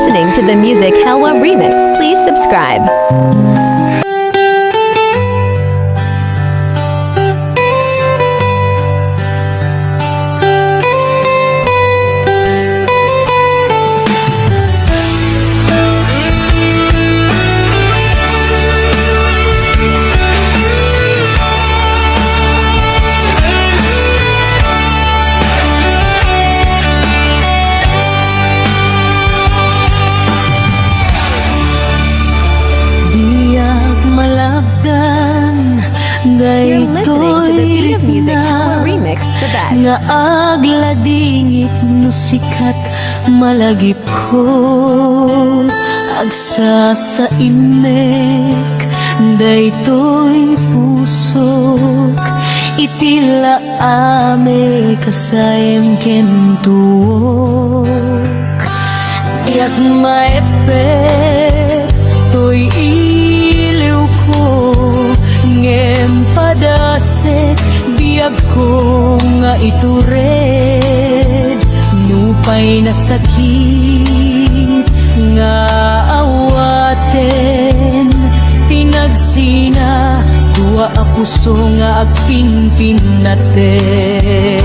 listening to the Music Helwa remix. Please subscribe. You're listening to the Beat of Music Helwa remix, the best. Nga agladingit no sikat malagip ko agsa sa inek daytoy pusok itila ame kasayem kentuok yak maepet toy iliw ko ngem padasek biag ko nga itured nupay na sakit nga awaten tinagsina tuwa a puso nga agpinpin naten.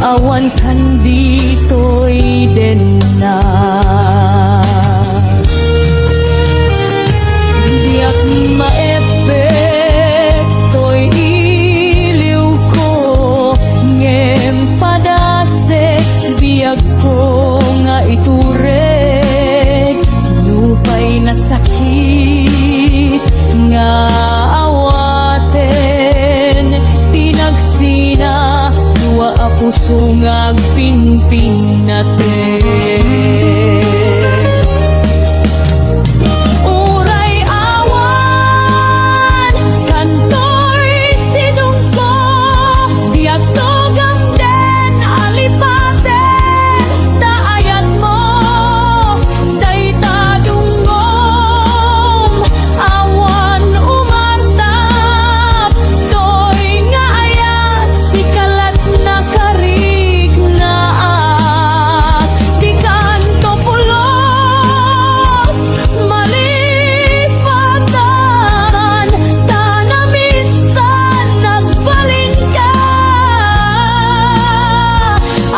Awan kan dito'y den na diyak maepekto'y iliw ko ngem padasek biag ko nga itured nupay na sakit nga awaten tinagsina wa a puso nga agpinpin natin. Uray awan kantoy sidong ko diag togang den alipaten taayat mo dayta dungom awan umartap toy nga ayat sikalat na karig na di kanto pulos malipatan tana minsan nagbalin ka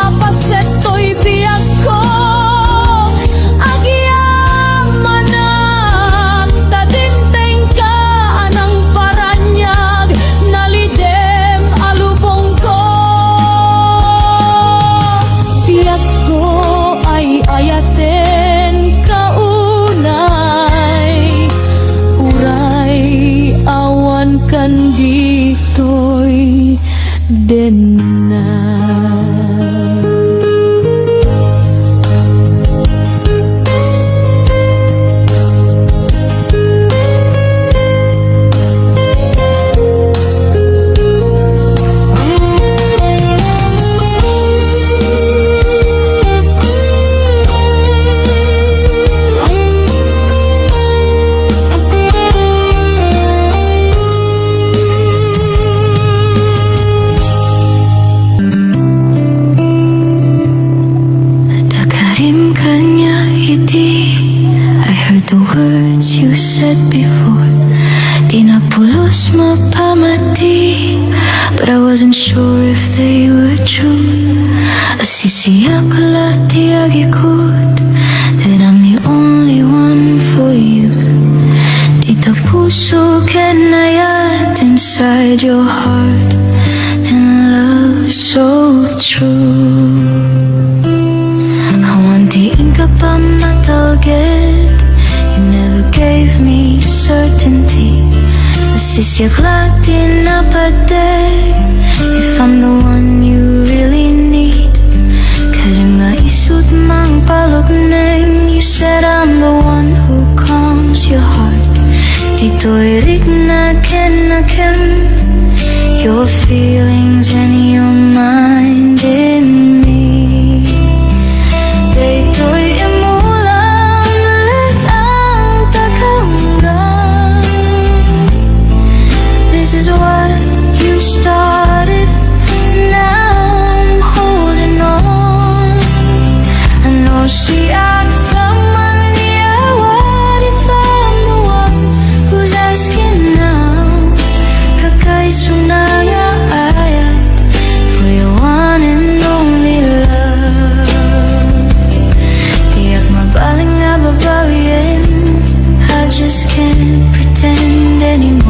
apaseto'y biyag ko agyamanak tadimteng ka anang paranyag nalidem alubong ko biag ko ay ayaten kaunay uray awan kan dito'y denna. The words you said before di nagpulos mapamati, but I wasn't sure if they were true. Asisiyak lahat ikot that I'm the only one for you. Dito puso kinayat inside your heart, and love so true. I want the ink upon my target. You never gave me certainty. Nasisyak lahat napatek. If I'm the one you really need, kadang nga isut mang palukneng. You said I'm the one who calms your heart. Dito'y rig na kenakem. Your feelings and your mind in me. Dito'y imulang ulit ang takanggan. This is what you started, now I'm holding on. I know she man, yeah, what if I'm the one who's asking now? Kakaisunanga ayat for your one and only love. Tiyak mabaling nga babawin, I just can't pretend anymore.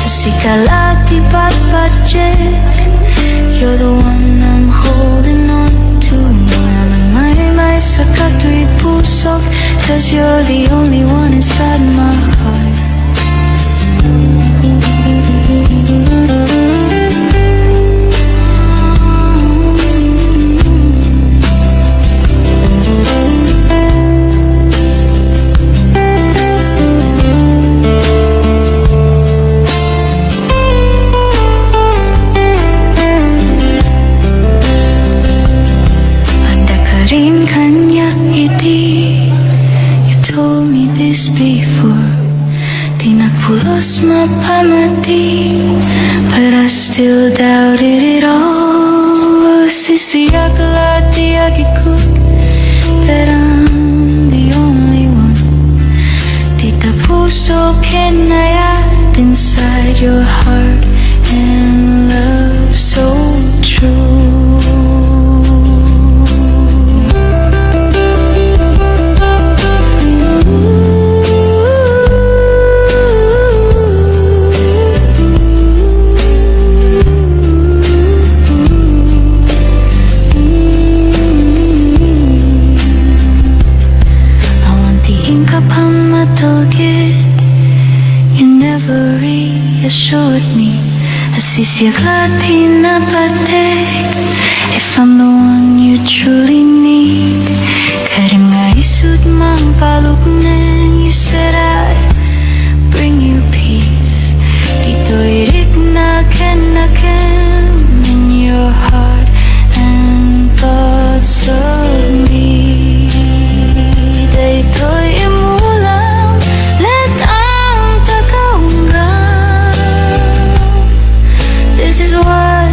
Sikalati patpatchik, you're the one I'm holding on to. Naman may sakit tu'y puso, 'cause you're the only one inside my heart. Rin kanya iti. You told me this before. Di nagpulos mapamati, but I still doubted it all. Sisiyak lahat ikot that I'm the only one. Tita puso kinayat inside your heart, and love so true. You never reassured me. Asisiyak lahat napatek. If I'm the one you truly need, kadang nga isut mang palukneng. You said I'd bring you peace. Dito'y rig na kenakem in your heart and thoughts of me. Dito'y imulang let ang takaunggan. This is what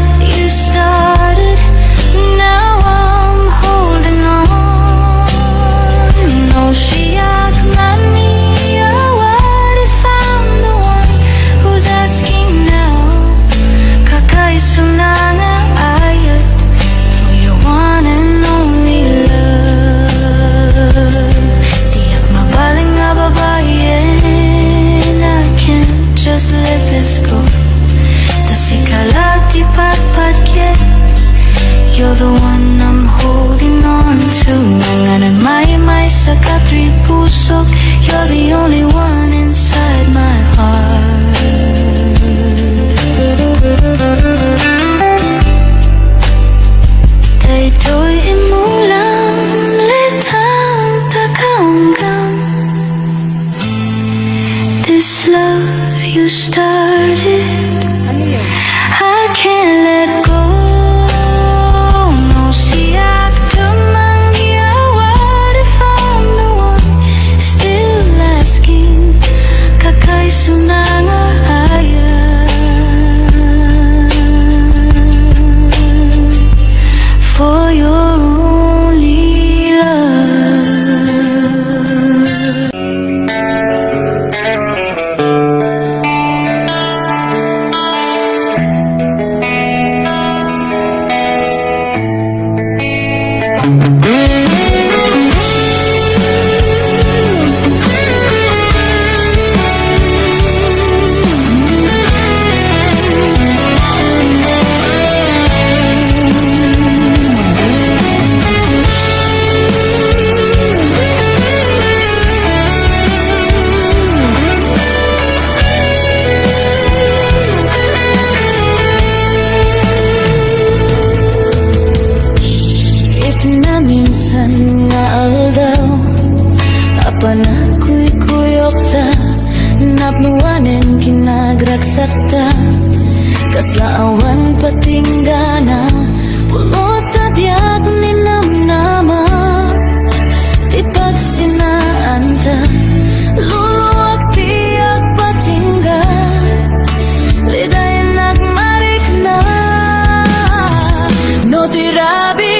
sakta kaslaawan patinggana pulo sa diag ni namnama ti pagsinaanta luluwag tiyak patingga lidayan nagmarik na no tirabi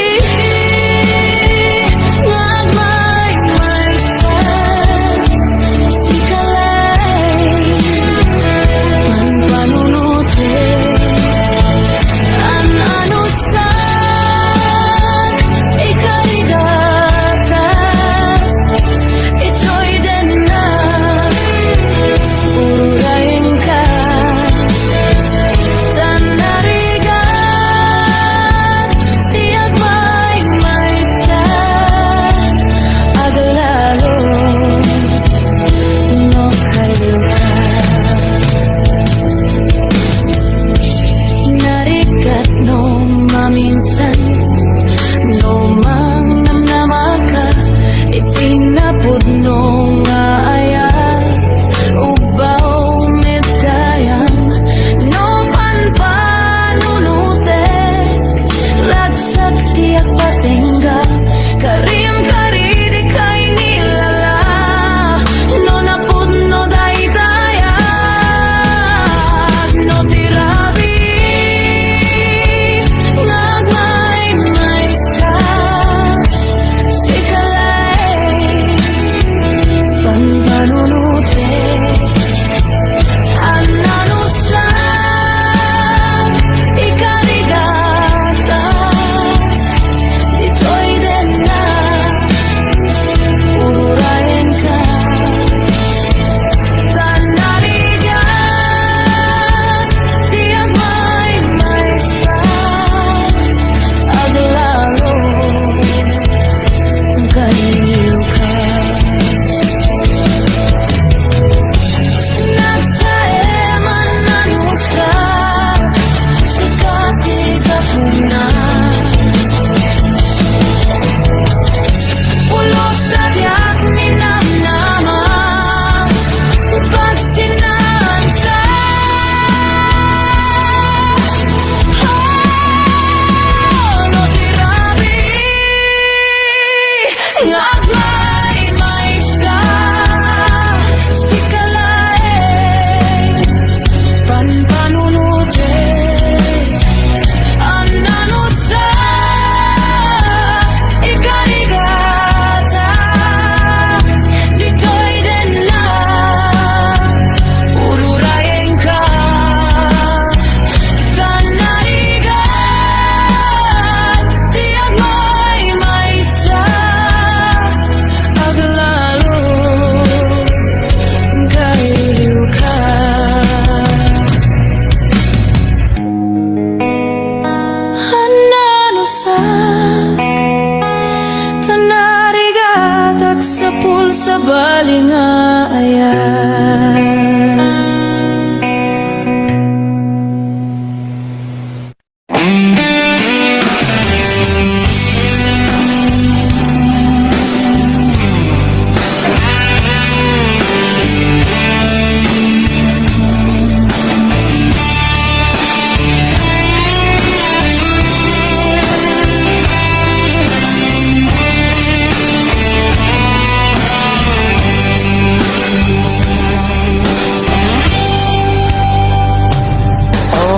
sa balingayan.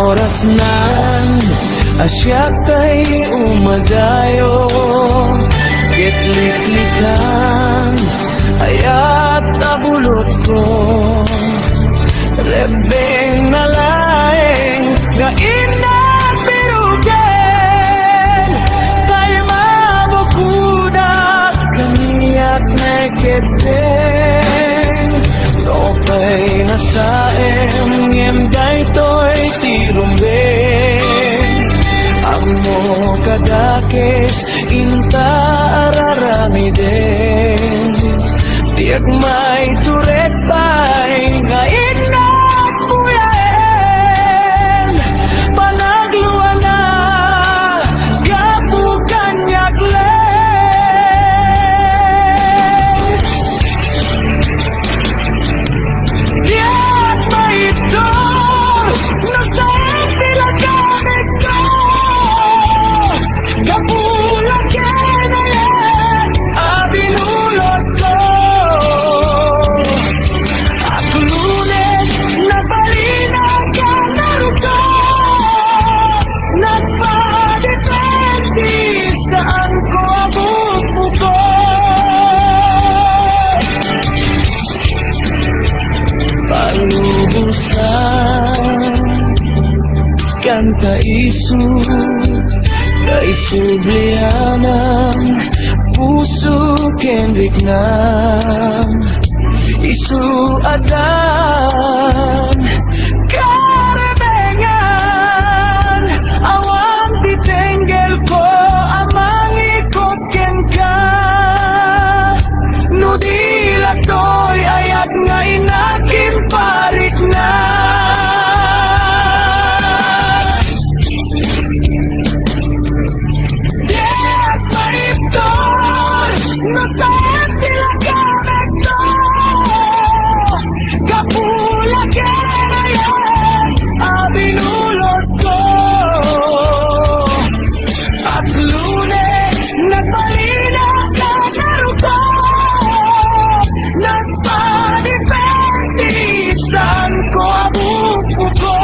Oras nan asyak kay umadayo, kitliklikan ayat abulot ko, rebeng na laeng nga inabirugan, tayo mabukudak kaniyak na kebeng, topay na saem ngem daytoy tirumbeng, amo kadakes inta araramiden, tiyak may turek pay nga inapuyaen, panagluan na gapukan yakleng, diyak may ito isip kay sublianang puso kendik nang isu adan karebengan awan titenggel ko amang ikot ken ka nudila toy ayat nga inakin parik na no sa tila gamito kapula kaya abinulot ko at lunes nagbalina ka naruto nagpanipendisan ko abupo ko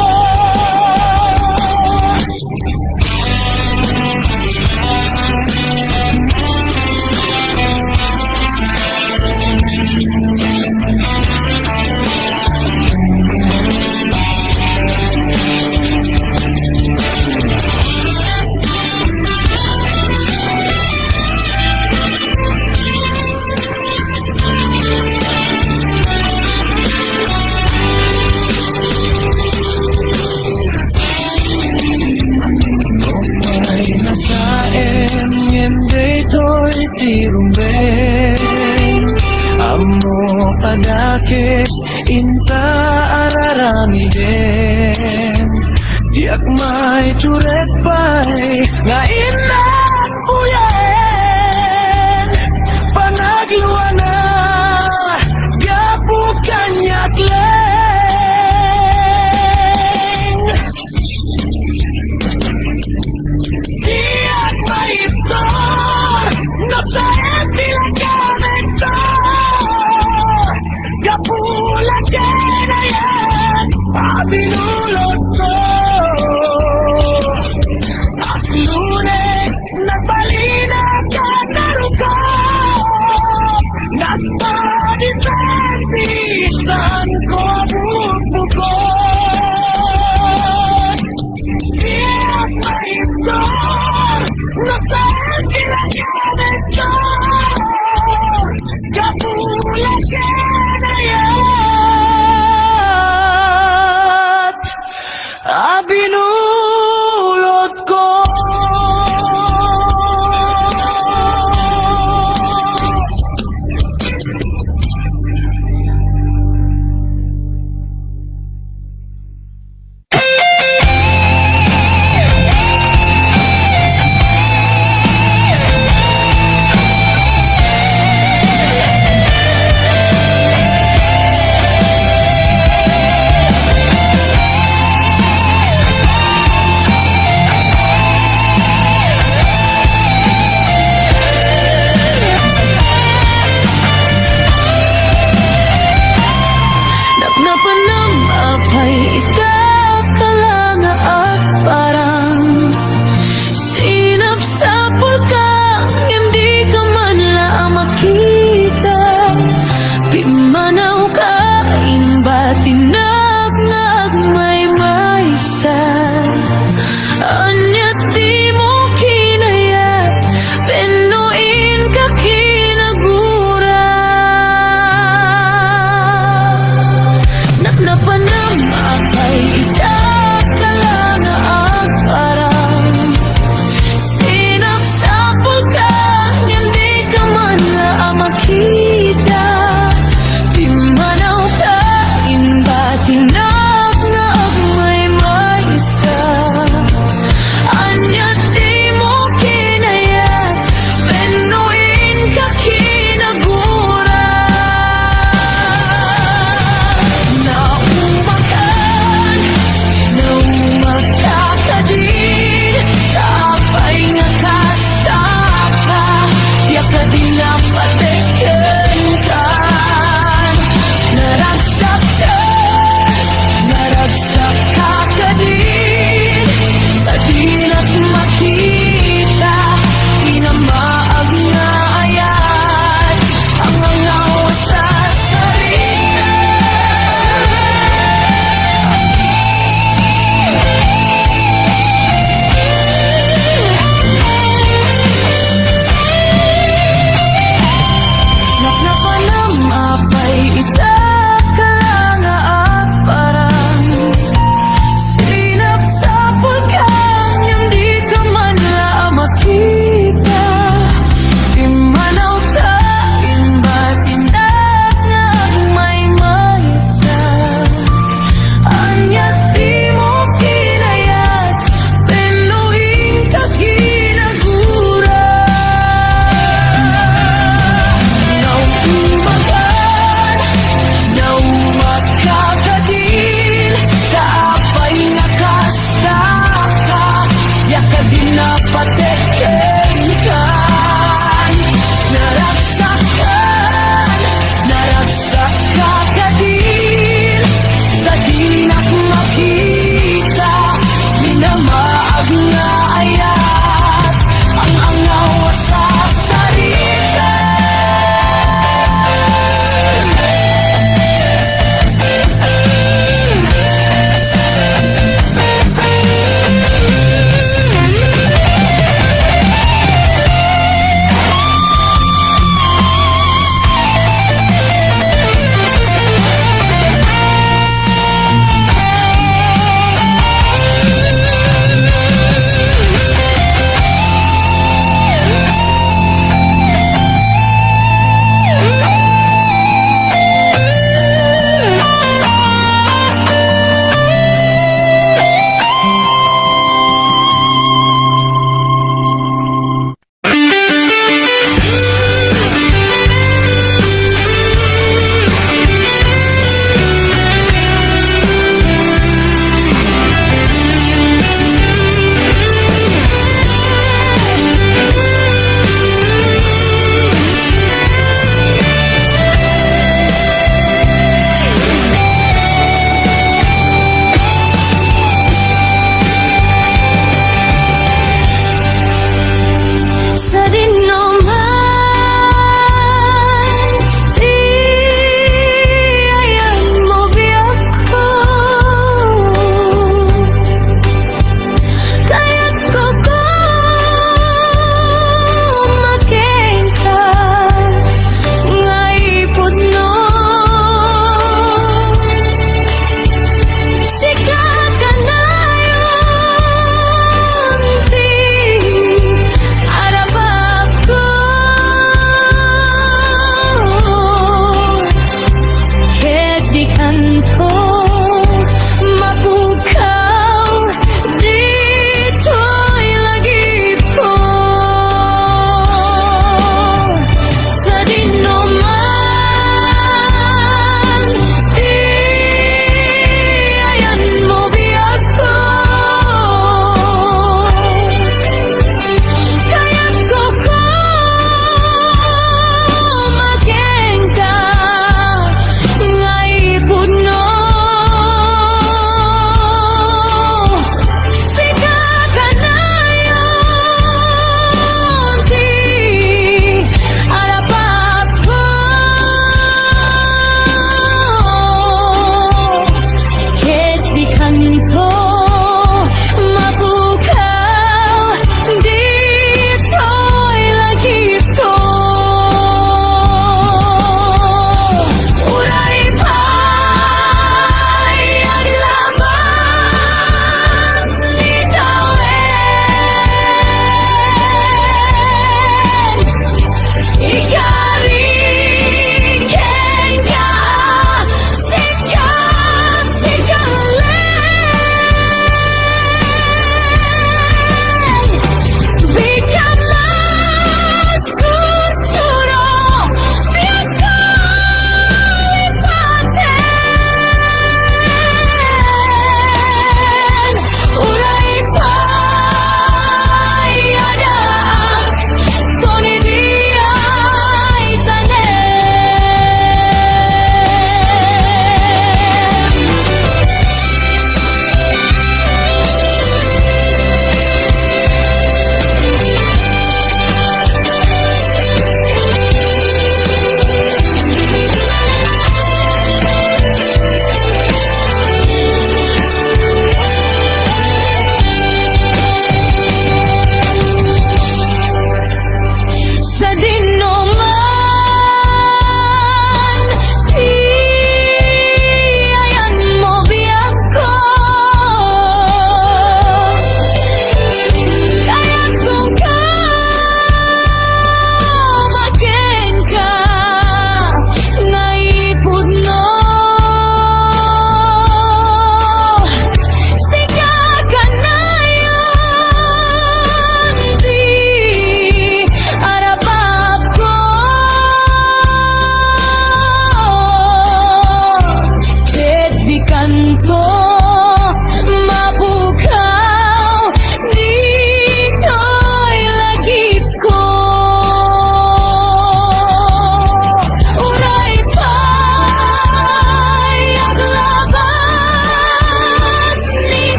tirumben amo padakes inta araramiden diak may turet pay nga inak uyen panagluan na gapukan yakleng diak may no sa tila gamito kapula kena yan abinulot ko at lunes nagbalina ka naruto nagpanipendisan ko bubuko diyak maito no sa tila gamito kapula kena yan abinulot ko napatekengkan. Naragsakan ka din. Tadi nak makita, minamaag nga ayat ang angaw sa sarita.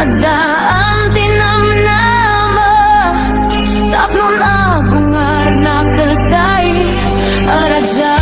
Adaan tinamnama tapnon agungar na kalday aragza.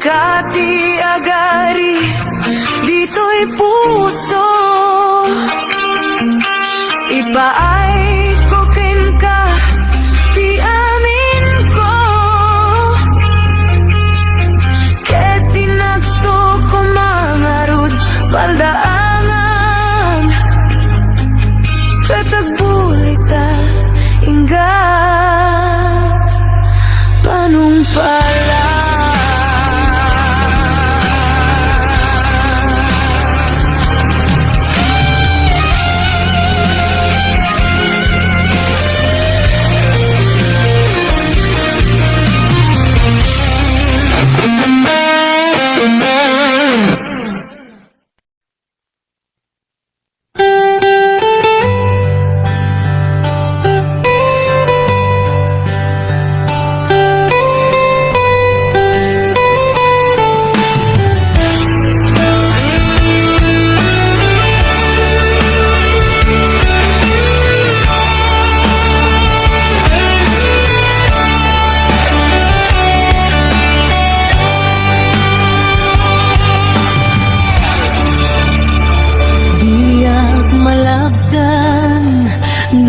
Kati agari dito'y puso ipaay ko ken ka ti amin ko ket tinagto ko mangarud paldaangan katagbulita ingga panumpala.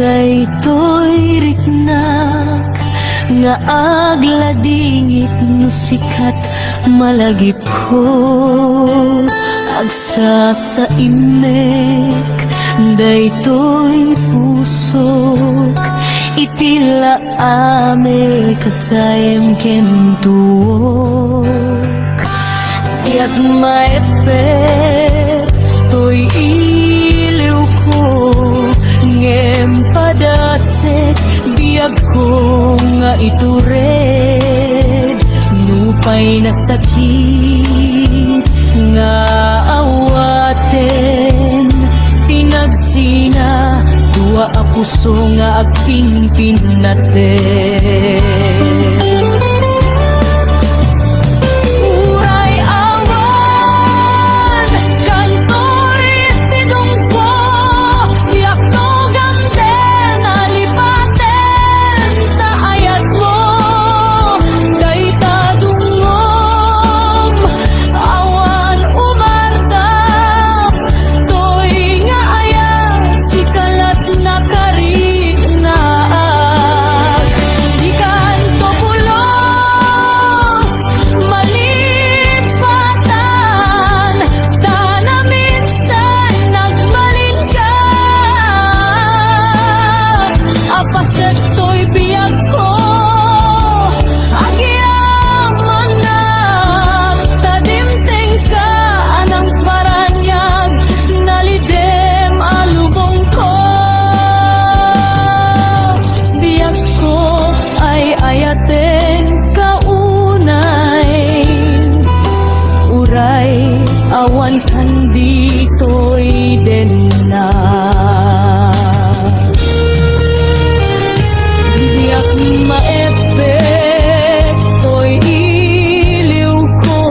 Daytoy riknak nga agladingit no sikat malagip ko agsa sa imek daytoy pusok itila ame kasayem kentuok tiyak maepet toy iliw ko ngem padasek biag ko nga itured nupay na sakit nga awaten tinagsina dua a puso nga agpingpin natin uray awan kantoy sidungko diak to gamten alipaten taayat mo dayta dungom awan umartap toy nga ayat si kalat na karignaag di kanto pulos malipatan tana minsan nagbalin ka apaset to'y biyag ko agyaman na tadimteng ka anang paranyag nalidem alubong ko biyag ko ay ayaten kaunay uray awan kan dito'y den na diyak maepek to'y iliw ko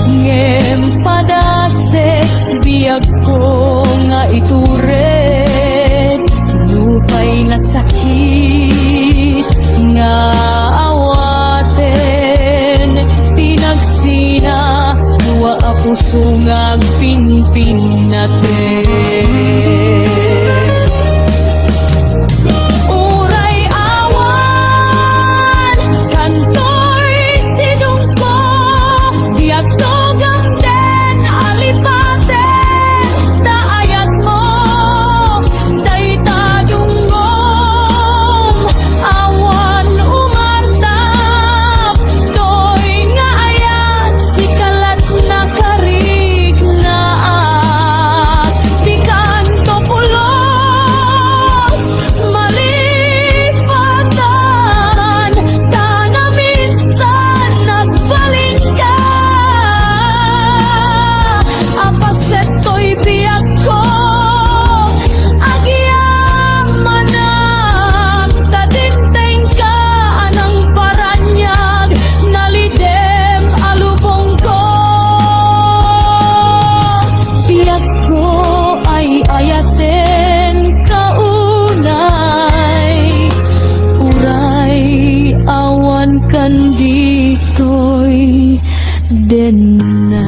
ngem padasek biyag ko nga itured nupay na sakit nga awaten tinagsina dua a puso nga agpinpin natin uray awan kantoy sidungko diak to gamten alipaten taayat mo dayta dungom awan umartap toy nga ayat si kalat na karignaag di kanto pulos malipatan tana minsan nagbalin ka apaset to'y biyag ko agyaman na tadimteng ka anang paranyag nalidem alubong ko biyag ko ay ayaten kaunay uray awan kan dito'y den na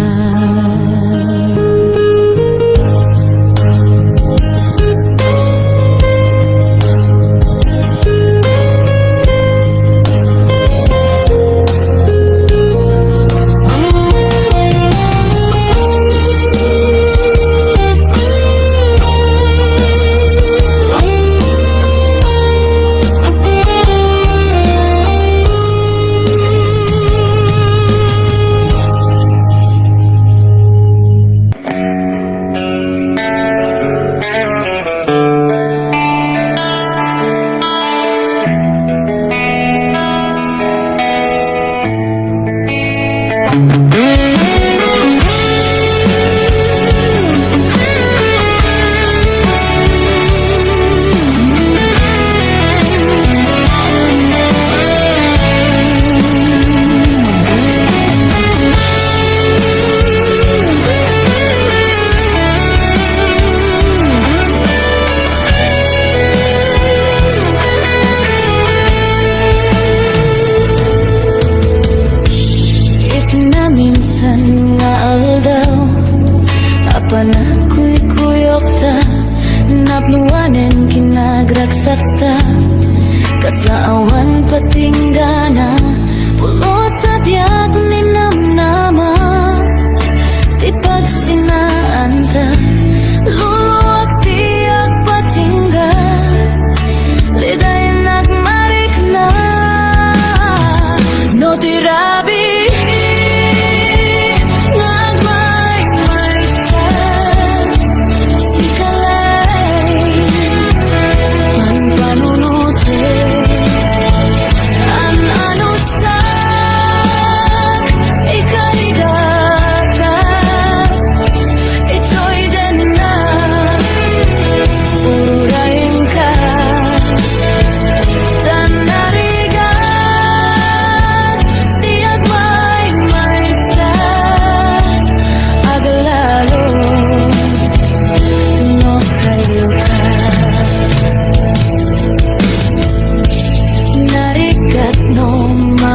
Sakta kaslaawan patinggana Pulos sa diag ni namnama Ti pagsinaanta Luluwag tiyak patingga Liday nagmarik na No tirabi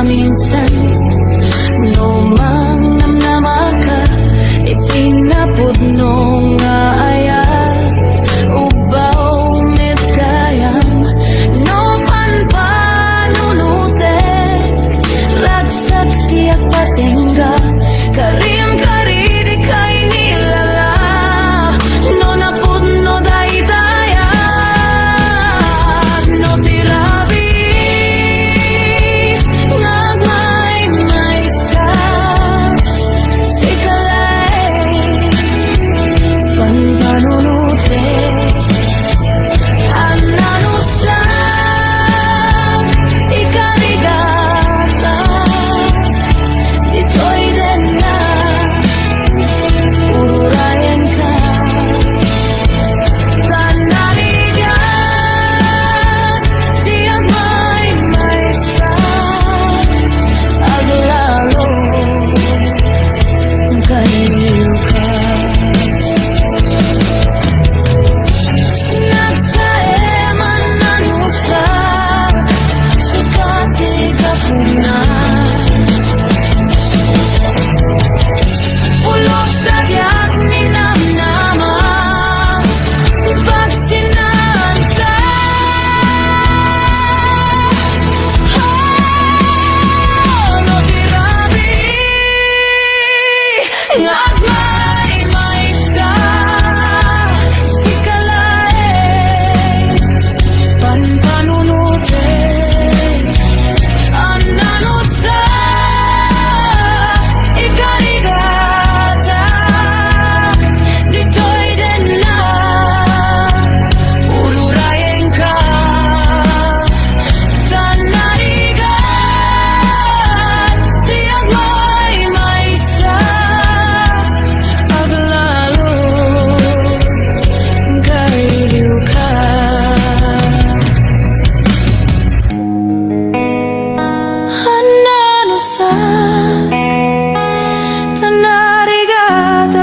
minsan no mang namnamaka itinapod no nga ayat ubaw met kayam no panpanunutek ragsak tiyak patingga karim karidi kay nilala no napod no daytayat no tirabi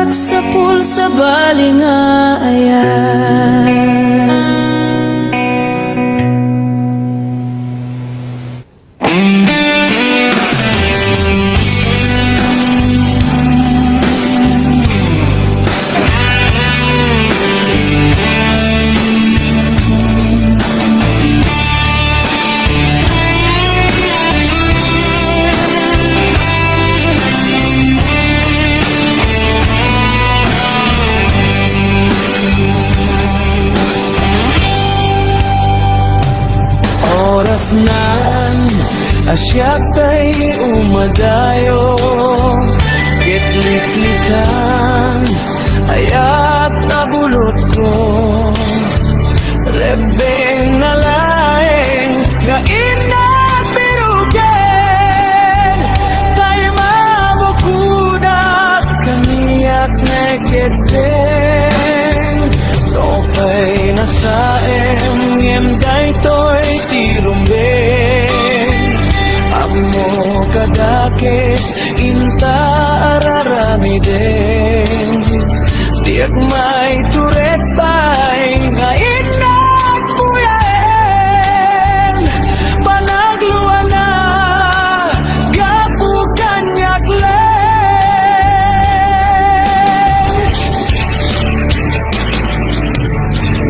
sa pulsa balinga ayan. Oras nan asyak tay umadayo kitliklikan ayat nabulot ko rebeng na laeng nga inapirugen tay mabukudak kaniyak neketeng tokay nasaem ngem daytoy tirumbeng amo kadakes inta araramiden tiyak may turet pay nga inagbuyaen panagluan na gapu kanyak len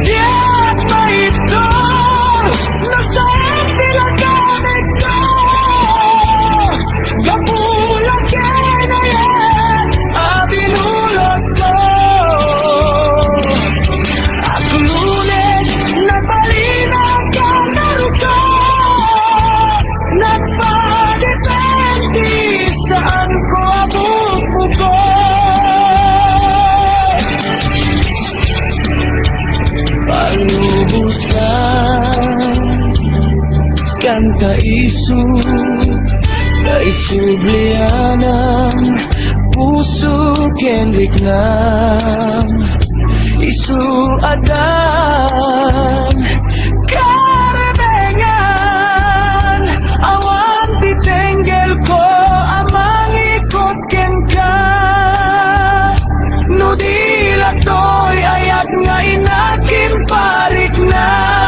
tiyak may ito nasa tilagamit ko pagkasal kan kaisu kaisublianam puso ken riknam isu adan karebengan awan titenggel ko amang ikot ken ka no dila toy ayat nga inakin parik na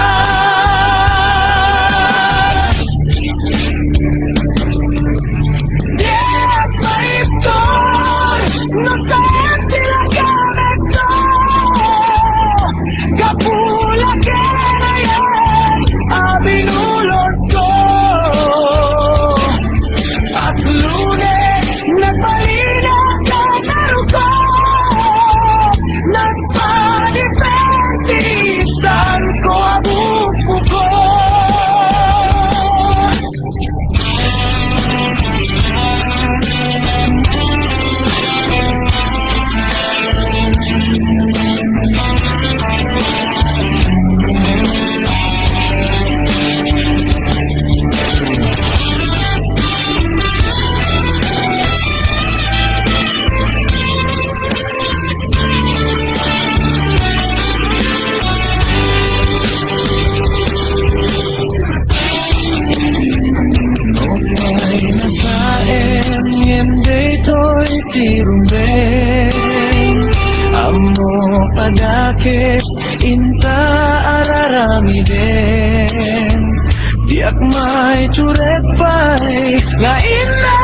no saan sila gamit to kapula kena yan abinulot ko at lunes nagbalina ka naruko nagpanipentisan ko abupo ko to'y tirumbeng amo padakes inta araramiden diak may churet pay nga ina